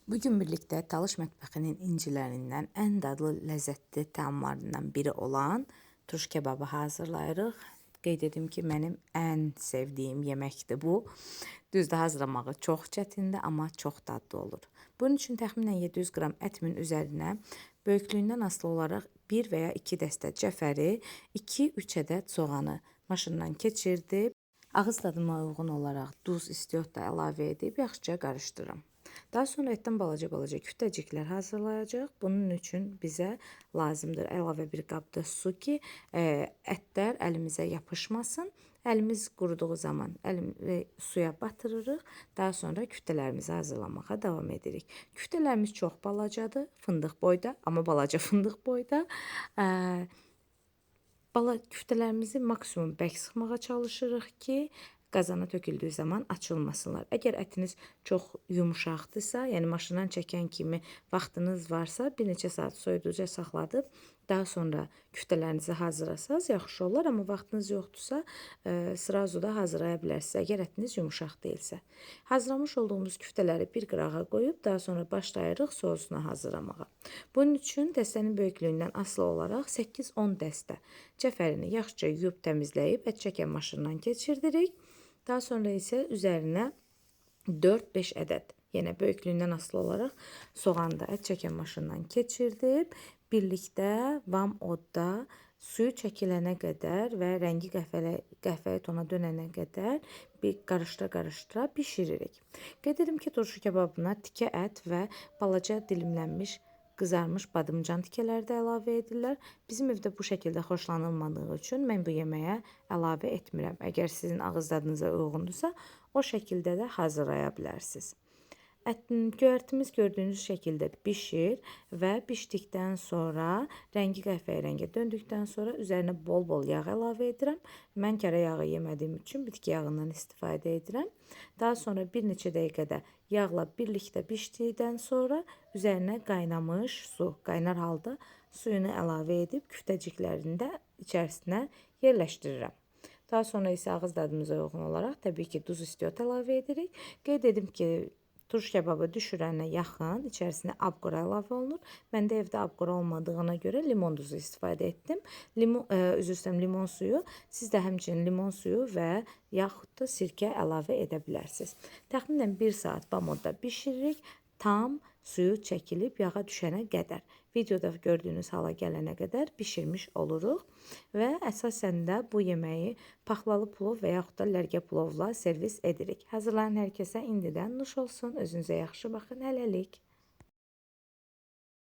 Bugün birlikte Talış mətbəxinin incilərindən ən dadlı, ləzzətli təamlarından biri olan turş kebabı hazırlayırıq. Qeyd edim ki, mənim ən sevdiyim yeməkdir bu. Düzdür, hazırlamağı çox çətindir, amma çox dadlı olur. Bunun üçün təxminən 700 qram ətimin üzərinə böyüklüyündən asılı olaraq 1 və ya 2 dəstə cəfəri, 2-3 ədəd soğanı maşından keçirdim. Ağız tadıma uyğun olaraq duz, istiot da əlavə edib yaxşıca qarışdırıram. Daha sonra etdən balaca kütəciklər hazırlayacaq. Bunun üçün bizə lazımdır əlavə bir qabda su ki, ətlər əlimizə yapışmasın. Əlimiz quruduğu zaman suya batırırıq. Daha sonra küftələrimizi hazırlamağa davam edirik. Küftələrimiz çox balacadır, fındıq boyda, amma balaca fındıq boyda. Küftələrimizi maksimum bərk sıxmağa çalışırıq ki, qazana töküldüyü zaman açılmasınlar. Əgər ətiniz çox yumuşaqdırsa, yəni maşından çəkən kimi vaxtınız varsa, bir neçə saat soyuducuya saxladıb, daha sonra küftələrinizi hazırlasanız yaxşı olar, amma vaxtınız yoxdursa, sırazu da hazırlaya bilərsiniz, əgər ətiniz yumuşaq deyilsə. Hazırlamış olduğumuz küftələri bir qırağa qoyub, daha sonra başlayırıq sosunu hazırlamağa. Bunun üçün dəstənin böyüklüyündən asılı olaraq 8-10 dəstə cəfərini yaxşıca yuyub təmizləyib ət çəkən maşından keçirdirik. Daha sonra isə üzərinə 4-5 ədəd, yenə böyüklüyündən asılı olaraq soğanı da ət çəkən maşından keçirdib, birlikdə vam odda suyu çəkilənə qədər və rəngi qəhvəyi tona dönənə qədər bir qarışdıra bişiririk. Qeyd edim ki, turşu kebabına tikə ət və balaca dilimlənmiş qızarmış badımcan tikələri də əlavə edirlər. Bizim evdə bu şəkildə xoşlanılmadığı üçün mən bu yeməyə əlavə etmirəm. Əgər sizin ağız dadınıza uyğundursa, o şəkildə də hazırlaya bilərsiniz. Göyərtimiz gördüyünüz şəkildə bişir və bişdikdən sonra rəngi qəhvəyi rəngə döndükdən sonra üzərinə bol-bol yağ əlavə edirəm. Mən kərə yağı yemədiyim üçün bitki yağından istifadə edirəm. Daha sonra bir neçə dəqiqədə yağla birlikdə bişdikdən sonra üzərinə qaynamış su, qaynar halda suyunu əlavə edib küftəciklərini də içərisinə yerləşdirirəm. Daha sonra isə ağız dadımıza uyğun olaraq təbii ki, duz istiot əlavə edirik. Qeyd edim ki, turş kebabı düşürənə yaxın içərisinə abqora əlavə olunur. Məndə evdə abqora olmadığına görə limon duzu istifadə etdim. Limon suyu, siz də həmçinin limon suyu və yaxud da sirkə əlavə edə bilərsiniz. Təxminən 1 saat bamodda bişiririk. Tam suyu çəkilib yağa düşənə qədər, videoda gördüyünüz hala gələnə qədər bişirmiş oluruq və əsasən də bu yeməyi paxlalı plov və yaxud da lərgə plovla servis edirik. Hazırlayan hər kəsə indidən nuş olsun, özünüzə yaxşı baxın, hələlik.